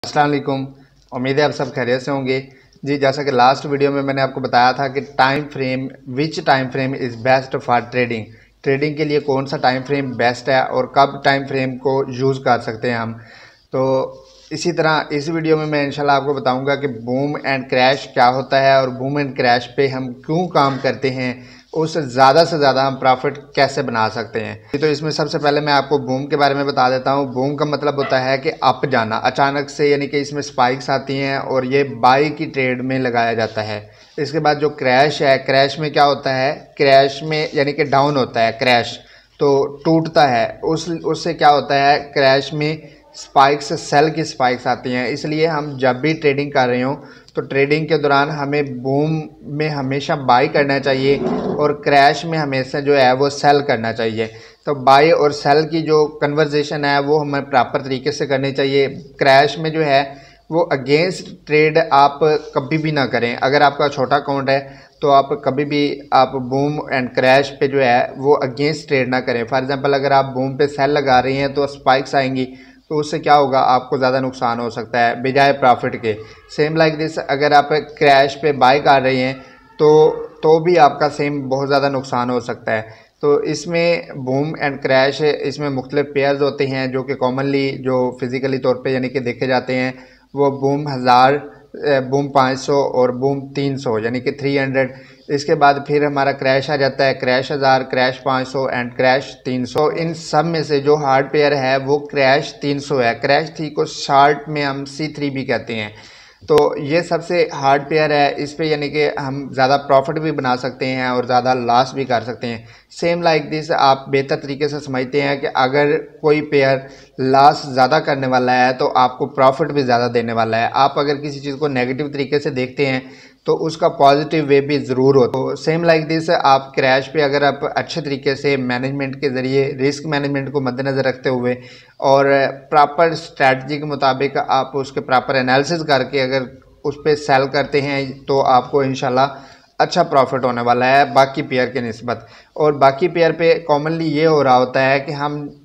अस्सलाम वालेकुम। उम्मीद है आप सब खैरियत से होंगे। जी, जैसा कि लास्ट वीडियो में मैंने आपको बताया था कि which time frame is best for trading. Trading के लिए कौन सा टाइम फ्रेम बेस्ट है और कब टाइम फ्रेम को यूज़ कर सकते हैं हम। तो इसी तरह इस वीडियो में मैं इंशाल्लाह आपको बताऊंगा कि बूम एंड क्रैश क्या होता है और बूम एंड क्रैश पे हम क्यों काम करते हैं, उससे ज़्यादा से ज़्यादा हम प्रॉफिट कैसे बना सकते हैं। तो इसमें सबसे पहले मैं आपको बूम के बारे में बता देता हूँ। बूम का मतलब होता है कि अप जाना अचानक से, यानी कि इसमें स्पाइक्स आती हैं और ये बाई की ट्रेड में लगाया जाता है। इसके बाद जो क्रैश है, क्रैश में क्या होता है, क्रैश में यानी कि डाउन होता है, क्रैश तो टूटता है। उससे क्या होता है, क्रैश में स्पाइक्स, सेल की स्पाइक्स आती हैं। इसलिए हम जब भी ट्रेडिंग कर रहे हो तो ट्रेडिंग के दौरान हमें बूम में हमेशा बाई करना चाहिए और क्रैश में हमेशा जो है वो सेल करना चाहिए। तो बाई और सेल की जो कन्वर्जेशन है वो हमें प्रॉपर तरीके से करनी चाहिए। क्रैश में जो है वो अगेंस्ट ट्रेड आप कभी भी ना करें। अगर आपका छोटा अकाउंट है तो आप कभी भी आप बूम एंड क्रैश पे जो है वो अगेंस्ट ट्रेड ना करें। फॉर एग्जांपल अगर आप बूम पे सेल लगा रही हैं तो स्पाइक्स आएंगी, तो उससे क्या होगा, आपको ज़्यादा नुकसान हो सकता है बजाय प्रॉफिट के। सेम लाइक दिस, अगर आप क्रैश पे बाय कर रही हैं तो भी आपका सेम बहुत ज़्यादा नुकसान हो सकता है। तो इसमें बूम एंड क्रैश, इसमें मुख्तलिफ पेयर्स होते हैं जो कि कॉमनली जो फिज़िकली तौर पे यानी कि देखे जाते हैं वो बूम 1000, बूम 500 और बूम 300 यानी कि 300। इसके बाद फिर हमारा क्रैश आ जाता है, क्रैश 1000, क्रैश 500 एंड क्रैश 300। इन सब में से जो हार्ड पेयर है वो क्रैश 300 है। क्रैश 3 को शार्ट में हम C3 भी कहते हैं। तो ये सबसे हार्ड पेयर है। इस पे यानी कि हम ज़्यादा प्रॉफिट भी बना सकते हैं और ज़्यादा लॉस भी कर सकते हैं। सेम लाइक दिस, आप बेहतर तरीके से समझते हैं कि अगर कोई पेयर लॉस ज़्यादा करने वाला है तो आपको प्रॉफिट भी ज़्यादा देने वाला है। आप अगर किसी चीज़ को नेगेटिव तरीके से देखते हैं तो उसका पॉजिटिव वे भी ज़रूर हो। तो सेम लाइक दिस, आप क्रैश पे अगर आप अच्छे तरीके से मैनेजमेंट के ज़रिए, रिस्क मैनेजमेंट को मद्देनज़र रखते हुए और प्रॉपर स्ट्रैटेजी के मुताबिक आप उसके प्रॉपर एनालिसिस करके अगर उस पर सेल करते हैं तो आपको इंशाल्लाह अच्छा प्रॉफिट होने वाला है बाकी पेयर के निस्बत। और बाकी पेयर पे कॉमनली ये हो रहा होता है कि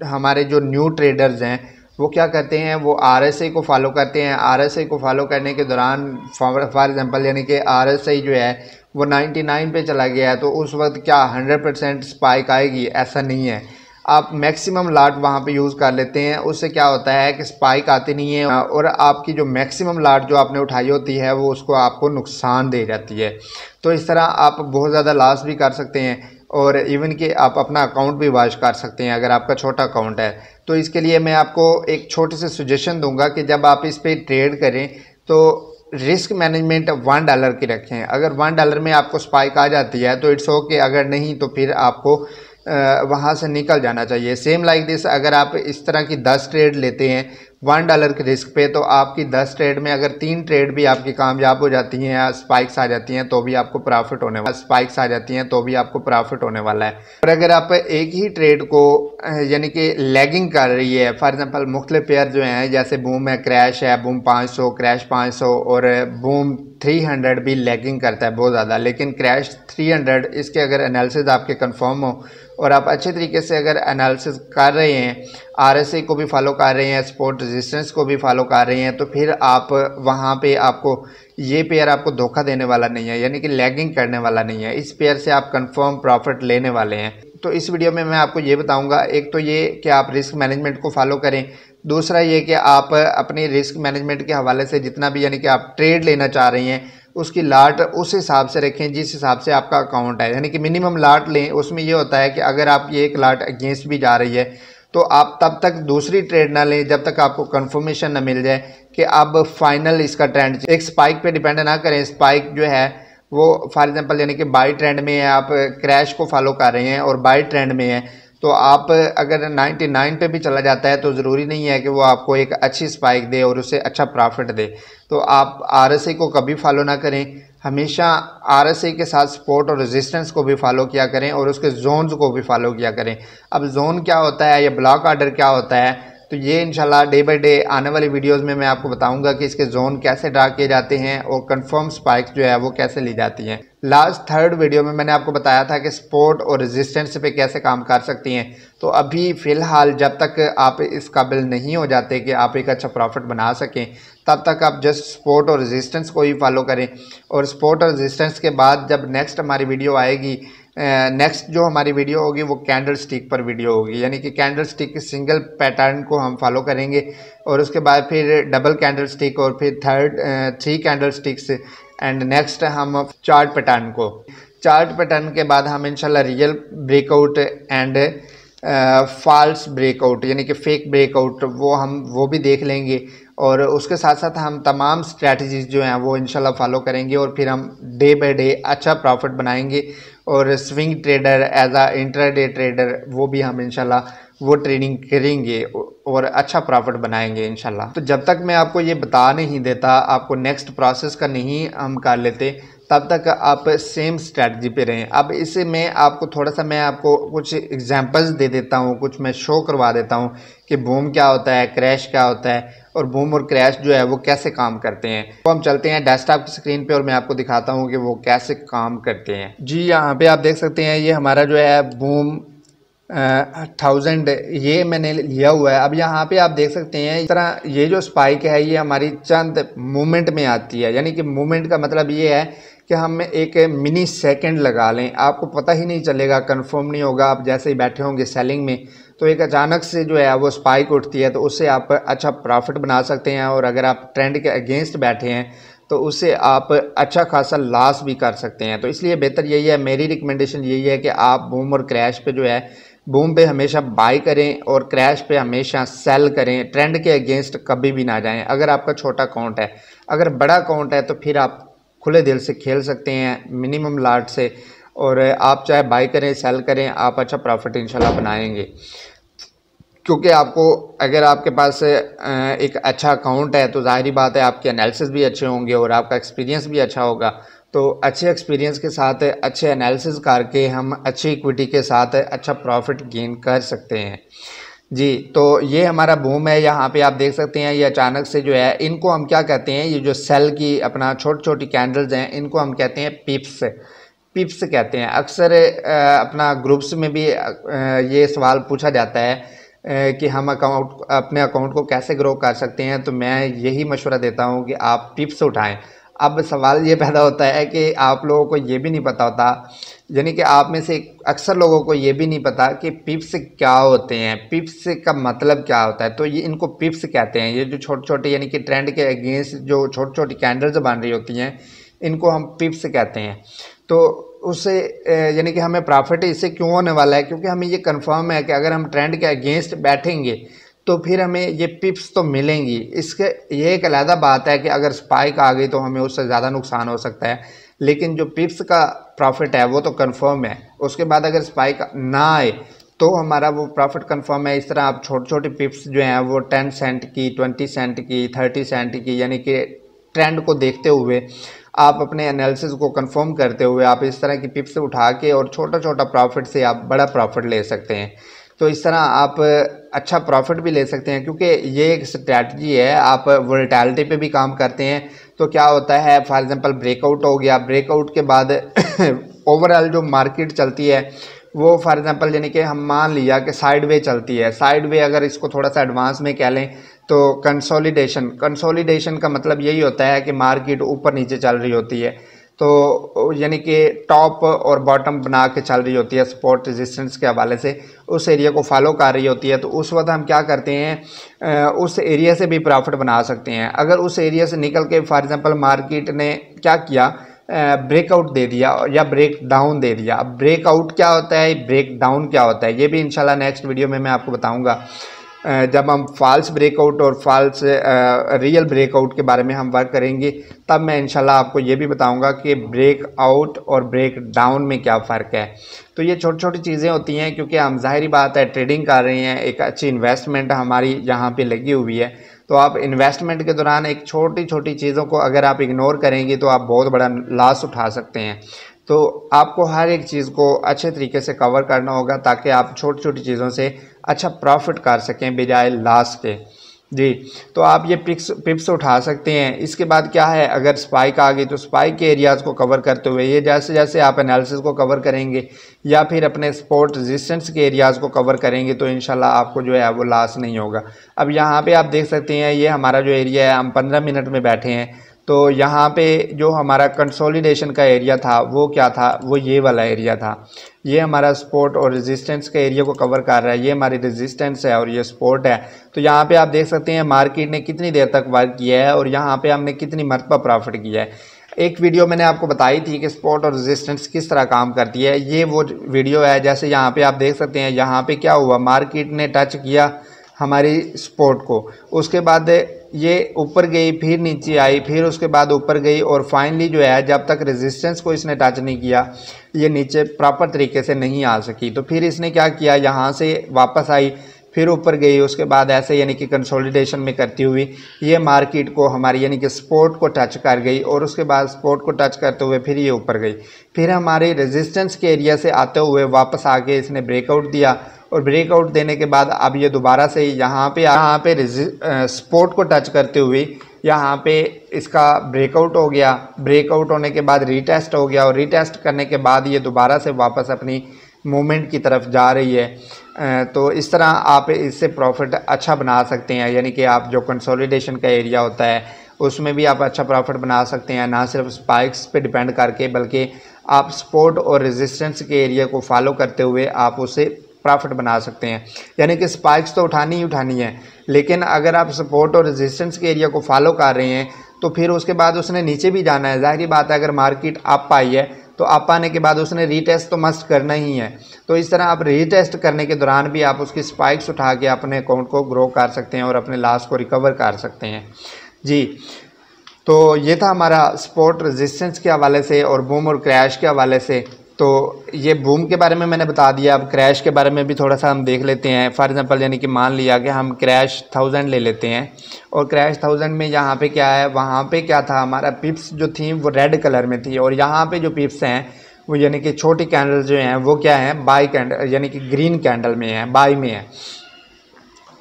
हमारे जो न्यू ट्रेडर्स हैं वो क्या करते हैं, वो RSI को फॉलो करते हैं। RSI को फॉलो करने के दौरान फॉर एग्जांपल यानी कि RSI जो है वो 99 पे चला गया है तो उस वक्त क्या 100% स्पाइक आएगी? ऐसा नहीं है। आप मैक्सिमम लाट वहाँ पे यूज़ कर लेते हैं, उससे क्या होता है कि स्पाइक आती नहीं है और आपकी जो मैक्सिमम लाट जो आपने उठाई होती है वो उसको आपको नुकसान दे जाती है। तो इस तरह आप बहुत ज़्यादा लॉस भी कर सकते हैं और इवन कि आप अपना अकाउंट भी वॉश कर सकते हैं अगर आपका छोटा अकाउंट है। तो इसके लिए मैं आपको एक छोटे से सजेशन दूंगा कि जब आप इस पर ट्रेड करें तो रिस्क मैनेजमेंट $1 की रखें। अगर $1 में आपको स्पाइक आ जाती है तो इट्स ओके, अगर नहीं तो फिर आपको वहाँ से निकल जाना चाहिए। सेम लाइक दिस, अगर आप इस तरह की 10 ट्रेड लेते हैं $1 के रिस्क पे तो आपकी 10 ट्रेड में अगर 3 ट्रेड भी आपकी कामयाब हो जाती हैं या स्पाइक्स आ जाती हैं तो भी आपको प्रॉफिट होने वाला, स्पाइक्स आ जाती हैं तो भी आपको प्रॉफिट होने वाला है। और अगर आप एक ही ट्रेड को यानी कि लैगिंग कर रही है, फॉर एग्जांपल मुख्तलिफ पेयर जो हैं जैसे बूम है, क्रैश है, बूम 500, क्रैश 500 और बूम 300 भी लैगिंग करता है बहुत ज़्यादा, लेकिन क्रैश 300 इसके अगर एनालिसिस आपके कंफर्म हो और आप अच्छे तरीके से अगर एनालिसिस कर रहे हैं, RSI को भी फॉलो कर रहे हैं, सपोर्ट रेजिस्टेंस को भी फॉलो कर रहे हैं, तो फिर आप वहाँ पे आपको ये पेयर आपको धोखा देने वाला नहीं है, यानी कि लैगिंग करने वाला नहीं है। इस पेयर से आप कंफर्म प्रॉफिट लेने वाले हैं। तो इस वीडियो में मैं आपको ये बताऊंगा, एक तो ये कि आप रिस्क मैनेजमेंट को फॉलो करें, दूसरा ये कि आप अपनी रिस्क मैनेजमेंट के हवाले से जितना भी यानी कि आप ट्रेड लेना चाह रही हैं उसकी लाट उस हिसाब से रखें जिस हिसाब से आपका अकाउंट है, यानी कि मिनिमम लाट लें। उसमें ये होता है कि अगर आपकी एक लाट अगेंस्ट भी जा रही है तो आप तब तक दूसरी ट्रेड ना लें जब तक आपको कंफर्मेशन ना मिल जाए कि अब फाइनल इसका ट्रेंड, एक स्पाइक पे डिपेंड ना करें। स्पाइक जो है वो फॉर एग्जांपल यानी कि बाई ट्रेंड में है, आप क्रैश को फॉलो कर रहे हैं और बाई ट्रेंड में है तो आप अगर 99 पे भी चला जाता है तो ज़रूरी नहीं है कि वो आपको एक अच्छी स्पाइक दे और उससे अच्छा प्रॉफिट दे। तो आप RSI को कभी फॉलो ना करें, हमेशा RSI के साथ सपोर्ट और रेजिस्टेंस को भी फॉलो किया करें और उसके जोन्स को भी फॉलो किया करें। अब जोन क्या होता है या ब्लॉक ऑर्डर क्या होता है, तो ये इंशाल्लाह डे बाय डे आने वाली वीडियोस में मैं आपको बताऊंगा कि इसके जोन कैसे ड्रा किए जाते हैं और कंफर्म स्पाइक्स जो है वो कैसे ली जाती हैं। लास्ट थर्ड वीडियो में मैंने आपको बताया था कि सपोर्ट और रेजिस्टेंस पे कैसे काम कर सकती हैं। तो अभी फ़िलहाल जब तक आप इस काबिल नहीं हो जाते कि आप एक अच्छा प्रॉफिट बना सकें, तब तक आप जस्ट सपोर्ट और रेजिस्टेंस को ही फॉलो करें। और सपोर्ट और रेजिस्टेंस के बाद जब नेक्स्ट हमारी वीडियो आएगी, नेक्स्ट जो हमारी वीडियो होगी वो कैंडल स्टिक पर वीडियो होगी, यानी कि कैंडल स्टिक के सिंगल पैटर्न को हम फॉलो करेंगे और उसके बाद फिर डबल कैंडल स्टिक और फिर three candle sticks and next हम चार्ट पैटर्न के बाद हम इंशाल्लाह real breakout and false breakout यानी कि फेक ब्रेकआउट वो भी देख लेंगे। और उसके साथ साथ हम तमाम स्ट्रैटेजीज जो हैं वो इंशाल्लाह फॉलो करेंगे और फिर हम डे बाय डे अच्छा प्रॉफिट बनाएंगे। और स्विंग ट्रेडर एज आ इंट्राडे ट्रेडर वो भी हम इंशाल्लाह वो ट्रेडिंग करेंगे और अच्छा प्रॉफिट बनाएंगे इंशाल्लाह। तो जब तक मैं आपको ये बता नहीं देता, आपको नेक्स्ट प्रोसेस का नहीं हम कर लेते, तब तक आप सेम स्ट्रैटेजी पे रहें। अब इसे मैं आपको कुछ एग्जांपल्स दे देता हूँ, कुछ मैं शो करवा देता हूँ कि बूम क्या होता है, क्रैश क्या होता है और बूम और क्रैश जो है वो कैसे काम करते हैं। तो हम चलते हैं डेस्कटॉप की स्क्रीन पे और मैं आपको दिखाता हूँ कि वो कैसे काम करते हैं। जी यहाँ पे आप देख सकते हैं ये हमारा जो है बूम 1000 ये मैंने लिया हुआ है। अब यहाँ पे आप देख सकते हैं इस तरह ये जो स्पाइक है ये हमारी चंद मूवमेंट में आती है, यानी कि मूवमेंट का मतलब ये है कि हम एक मिनी सेकंड लगा लें, आपको पता ही नहीं चलेगा, कंफर्म नहीं होगा। आप जैसे ही बैठे होंगे सेलिंग में तो एक अचानक से जो है वो स्पाइक उठती है, तो उससे आप अच्छा प्रॉफिट बना सकते हैं। और अगर आप ट्रेंड के अगेंस्ट बैठे हैं तो उससे आप अच्छा खासा लॉस भी कर सकते हैं। तो इसलिए बेहतर यही है, मेरी रिकमेंडेशन यही है कि आप बूम और क्रैश पे जो है, बूम पे हमेशा बाई करें और क्रैश पे हमेशा सेल करें, ट्रेंड के अगेंस्ट कभी भी ना जाएं। अगर आपका छोटा अकाउंट है, अगर बड़ा अकाउंट है तो फिर आप खुले दिल से खेल सकते हैं मिनिमम लॉट से, और आप चाहे बाई करें सेल करें, आप अच्छा प्रॉफिट इंशाल्लाह बनाएंगे। क्योंकि आपको अगर आपके पास एक अच्छा अकाउंट है तो जाहिर बात है आपके एनालिसिस भी अच्छे होंगे और आपका एक्सपीरियंस भी अच्छा होगा। तो अच्छे एक्सपीरियंस के साथ अच्छे एनालिसिस करके हम अच्छी इक्विटी के साथ अच्छा प्रॉफिट गेन कर सकते हैं। जी, तो ये हमारा बूम है, यहाँ पे आप देख सकते हैं ये अचानक से जो है, इनको हम क्या कहते हैं, ये जो सेल की अपना छोटी छोटी कैंडल्स हैं इनको हम कहते हैं पिप्स कहते हैं। अक्सर अपना ग्रुप्स में भी ये सवाल पूछा जाता है कि हम अपने अकाउंट को कैसे ग्रो कर सकते हैं, तो मैं यही मशवरा देता हूँ कि आप पिप्स उठाएं। अब सवाल ये पैदा होता है कि आप लोगों को ये भी नहीं पता होता, यानी कि आप में से अक्सर लोगों को ये भी नहीं पता कि पिप्स क्या होते हैं, पिप्स का मतलब क्या होता है। तो ये इनको पिप्स कहते हैं। ये जो छोटे छोटे यानी कि ट्रेंड के अगेंस्ट जो छोटी छोटी कैंडल्स बन रही होती हैं इनको हम पिप्स कहते हैं। तो उससे यानी कि हमें प्रॉफिट इससे क्यों होने वाला है, क्योंकि हमें ये कंफर्म है कि अगर हम ट्रेंड के अगेंस्ट बैठेंगे तो फिर हमें ये पिप्स तो मिलेंगी। इसके ये एक अलग बात है कि अगर स्पाइक आ गई तो हमें उससे ज़्यादा नुकसान हो सकता है, लेकिन जो पिप्स का प्रॉफिट है वो तो कंफर्म है। उसके बाद अगर स्पाइक ना आए तो हमारा वो प्रॉफिट कंफर्म है। इस तरह आप छोटी छोटी पिप्स जो हैं वो 10 सेंट की, 20 सेंट की, 30 सेंट की, यानी कि ट्रेंड को देखते हुए आप अपने एनालिसिस को कंफर्म करते हुए आप इस तरह की पिप्स उठा के और छोटा छोटा प्रॉफिट से आप बड़ा प्रॉफिट ले सकते हैं। तो इस तरह आप अच्छा प्रॉफिट भी ले सकते हैं, क्योंकि ये एक स्ट्रैटेजी है। आप वोलेटिलिटी पे भी काम करते हैं तो क्या होता है, फॉर एग्जांपल ब्रेकआउट हो गया, ब्रेकआउट के बाद ओवरऑल जो मार्केट चलती है वो फॉर एग्जांपल यानी कि हम मान लिया कि साइड वे चलती है, साइड वे अगर इसको थोड़ा सा एडवांस में कह लें तो कंसोलिडेशन का मतलब यही होता है कि मार्केट ऊपर नीचे चल रही होती है, तो यानी कि टॉप और बॉटम बना के चल रही होती है सपोर्ट रेजिस्टेंस के हवाले से, उस एरिया को फॉलो कर रही होती है। तो उस वक्त हम क्या करते हैं, उस एरिया से भी प्रॉफिट बना सकते हैं। अगर उस एरिया से निकल के फॉर एग्जांपल मार्केट ने क्या किया, ब्रेकआउट दे दिया या ब्रेक डाउन दे दिया। अब ब्रेकआउट क्या होता है, ब्रेक डाउन क्या होता है, ये भी इंशाल्लाह नेक्स्ट वीडियो में मैं आपको बताऊंगा। जब हम फॉल्स ब्रेकआउट और फॉल्स रियल ब्रेकआउट के बारे में हम वर्क करेंगे तब मैं इंशाल्लाह आपको ये भी बताऊंगा कि ब्रेकआउट और ब्रेक डाउन में क्या फ़र्क है। तो ये छोटी छोटी चीज़ें होती हैं, क्योंकि हम जाहिर बात है ट्रेडिंग कर रहे हैं, एक अच्छी इन्वेस्टमेंट हमारी यहाँ पे लगी हुई है। तो आप इन्वेस्टमेंट के दौरान एक छोटी छोटी चीज़ों को अगर आप इग्नोर करेंगे तो आप बहुत बड़ा लॉस उठा सकते हैं। तो आपको हर एक चीज़ को अच्छे तरीके से कवर करना होगा ताकि आप छोटी छोटी चीज़ों से अच्छा प्रॉफिट कर सकें बजाय लॉस के। जी, तो आप ये पिप्स उठा सकते हैं। इसके बाद क्या है, अगर स्पाइक आ गई तो स्पाइक के एरियाज़ को कवर करते हुए ये जैसे जैसे आप एनालिसिस को कवर करेंगे या फिर अपने सपोर्ट रेजिस्टेंस के एरियाज़ को कवर करेंगे तो इंशाल्लाह आपको जो है वो लॉस नहीं होगा। अब यहाँ पे आप देख सकते हैं ये हमारा जो एरिया है, हम 15 मिनट में बैठे हैं। तो यहाँ पे जो हमारा कंसोलिडेशन का एरिया था वो क्या था, वो ये वाला एरिया था। ये हमारा सपोर्ट और रेजिस्टेंस के एरिया को कवर कर रहा है। ये हमारी रेजिस्टेंस है और ये सपोर्ट है। तो यहाँ पे आप देख सकते हैं मार्केट ने कितनी देर तक वर्क किया है और यहाँ पे हमने कितनी मरतबा प्रॉफिट किया है। एक वीडियो मैंने आपको बताई थी कि सपोर्ट और रेजिस्टेंस किस तरह काम करती है, ये वो वीडियो है। जैसे यहाँ पे आप देख सकते हैं, यहाँ पे क्या हुआ, मार्केट ने टच किया हमारी सपोर्ट को, उसके बाद ये ऊपर गई, फिर नीचे आई, फिर उसके बाद ऊपर गई और फाइनली जो है जब तक रेजिस्टेंस को इसने टच नहीं किया ये नीचे प्रॉपर तरीके से नहीं आ सकी। तो फिर इसने क्या किया, यहाँ से वापस आई, फिर ऊपर गई, उसके बाद ऐसे यानी कि कंसोलिडेशन में करती हुई ये मार्केट को हमारी यानी कि सपोर्ट को टच कर गई और उसके बाद सपोर्ट को टच करते हुए फिर ये ऊपर गई। फिर हमारे रेजिस्टेंस के एरिया से आते हुए वापस आके इसने ब्रेकआउट दिया और ब्रेकआउट देने के बाद अब ये दोबारा से यहाँ पे सपोर्ट को टच करते हुए यहाँ पे इसका ब्रेकआउट हो गया। ब्रेकआउट होने के बाद रीटेस्ट हो गया और रीटेस्ट करने के बाद ये दोबारा से वापस अपनी मूवमेंट की तरफ जा रही है। तो इस तरह आप इससे प्रॉफिट अच्छा बना सकते हैं, यानी कि आप जो कंसोलिडेशन का एरिया होता है उसमें भी आप अच्छा प्रॉफिट बना सकते हैं, ना सिर्फ स्पाइक्स पे डिपेंड करके बल्कि आप सपोर्ट और रेजिस्टेंस के एरिया को फॉलो करते हुए आप उसे प्रॉफिट बना सकते हैं। यानी कि स्पाइक्स तो उठानी ही उठानी है, लेकिन अगर आप सपोर्ट और रेजिस्टेंस के एरिया को फॉलो कर रहे हैं तो फिर उसके बाद उसने नीचे भी जाना है। ज़ाहिर बात है अगर मार्केट अप आई है तो अप आने के बाद उसने रीटेस्ट तो मस्ट करना ही है। तो इस तरह आप रीटेस्ट करने के दौरान भी आप उसकी स्पाइक्स उठा के अपने अकाउंट को ग्रो कर सकते हैं और अपने लॉस को रिकवर कर सकते हैं। जी, तो ये था हमारा सपोर्ट रेजिस्टेंस के हवाले से और बूम और क्रैश के हवाले से। तो ये बूम के बारे में मैंने बता दिया। अब क्रैश के बारे में भी थोड़ा सा हम देख लेते हैं। फॉर एग्जांपल यानी कि मान लिया कि हम क्रैश 1000 ले लेते हैं और क्रैश 1000 में यहाँ पे क्या है, वहाँ पे क्या था, हमारा पिप्स जो थी वो रेड कलर में थी और यहाँ पे जो पिप्स हैं वो यानी कि छोटी कैंडल जो हैं वो क्या है, बाई कैंडल यानी कि ग्रीन कैंडल में है, बाई में है।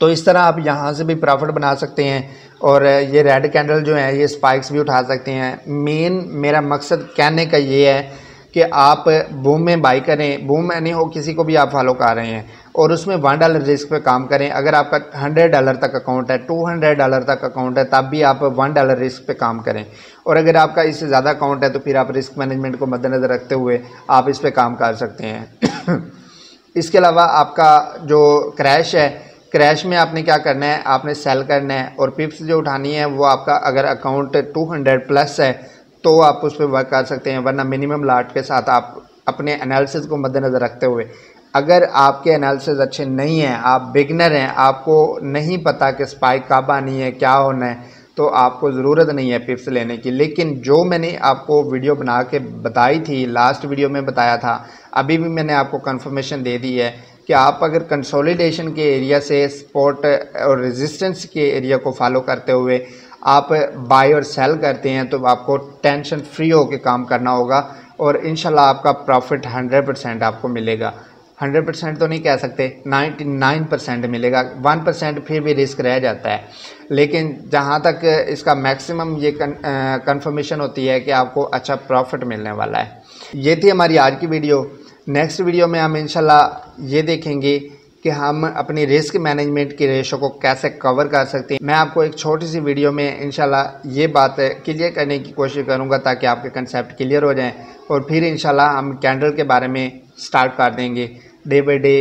तो इस तरह आप यहाँ से भी प्रॉफिट बना सकते हैं और ये रेड कैंडल जो है ये स्पाइक्स भी उठा सकते हैं। मेन मेरा मकसद कहने का ये है कि आप बूम में बाई करें, बूम में नहीं हो किसी को भी आप फॉलो कर रहे हैं और उसमें $1 रिस्क पे काम करें। अगर आपका $100 तक अकाउंट है, $200 तक अकाउंट है, तब भी आप $1 रिस्क पे काम करें। और अगर आपका इससे ज़्यादा अकाउंट है तो फिर आप रिस्क मैनेजमेंट को मद्देनज़र रखते हुए आप इस पर काम कर सकते हैं। इसके अलावा आपका जो क्रैश है, क्रैश में आपने क्या करना है, आपने सेल करना है और पिप्स जो उठानी है वो आपका अगर अकाउंट 200 प्लस है तो आप उस पर वर्क कर सकते हैं, वरना मिनिमम लाट के साथ आप अपने एनालिसिस को मद्देनज़र रखते हुए, अगर आपके एनालिसिस अच्छे नहीं हैं, आप बिगनर हैं, आपको नहीं पता कि स्पाइक कब आनी है, क्या होना है, तो आपको ज़रूरत नहीं है पिप्स लेने की। लेकिन जो मैंने आपको वीडियो बना के बताई थी, लास्ट वीडियो में बताया था, अभी भी मैंने आपको कंफर्मेशन दे दी है कि आप अगर कंसोलिडेशन के एरिया से सपोर्ट और रेजिस्टेंस के एरिया को फॉलो करते हुए आप बाय और सेल करते हैं तो आपको टेंशन फ्री होकर काम करना होगा और इंशाल्लाह आपका प्रॉफिट 100% आपको मिलेगा। 100% तो नहीं कह सकते, 99% मिलेगा। 1% फिर भी रिस्क रह जाता है, लेकिन जहाँ तक इसका मैक्सिमम ये कंफर्मेशन होती है कि आपको अच्छा प्रॉफिट मिलने वाला है। ये थी हमारी आज की वीडियो। नेक्स्ट वीडियो में हम इंशाल्लाह ये देखेंगे कि हम अपनी रिस्क मैनेजमेंट की रेशो को कैसे कवर कर सकते हैं। मैं आपको एक छोटी सी वीडियो में इंशाल्लाह ये बात क्लियर करने की कोशिश करूंगा ताकि आपके कंसेप्ट क्लियर हो जाएं और फिर इंशाल्लाह हम कैंडल के बारे में स्टार्ट कर देंगे। डे बाय डे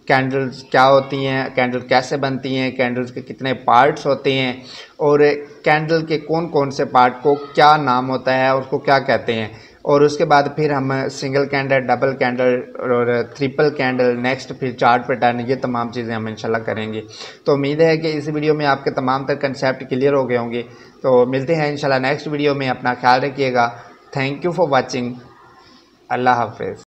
कैंडल्स क्या होती हैं, कैंडल कैसे बनती हैं, कैंडल्स के कितने पार्ट्स होते हैं और कैंडल के कौन कौन से पार्ट को क्या नाम होता है, उसको क्या कहते हैं, और उसके बाद फिर हम सिंगल कैंडल, डबल कैंडल और ट्रिपल कैंडल, नेक्स्ट फिर चार्ट पैटर्न, ये तमाम चीज़ें हम इंशाल्लाह करेंगे। तो उम्मीद है कि इस वीडियो में आपके तमाम तर कंसेप्ट क्लियर हो गए होंगे। तो मिलते हैं इंशाल्लाह नेक्स्ट वीडियो में। अपना ख्याल रखिएगा। Thank you for watching. Allah हाफिज़।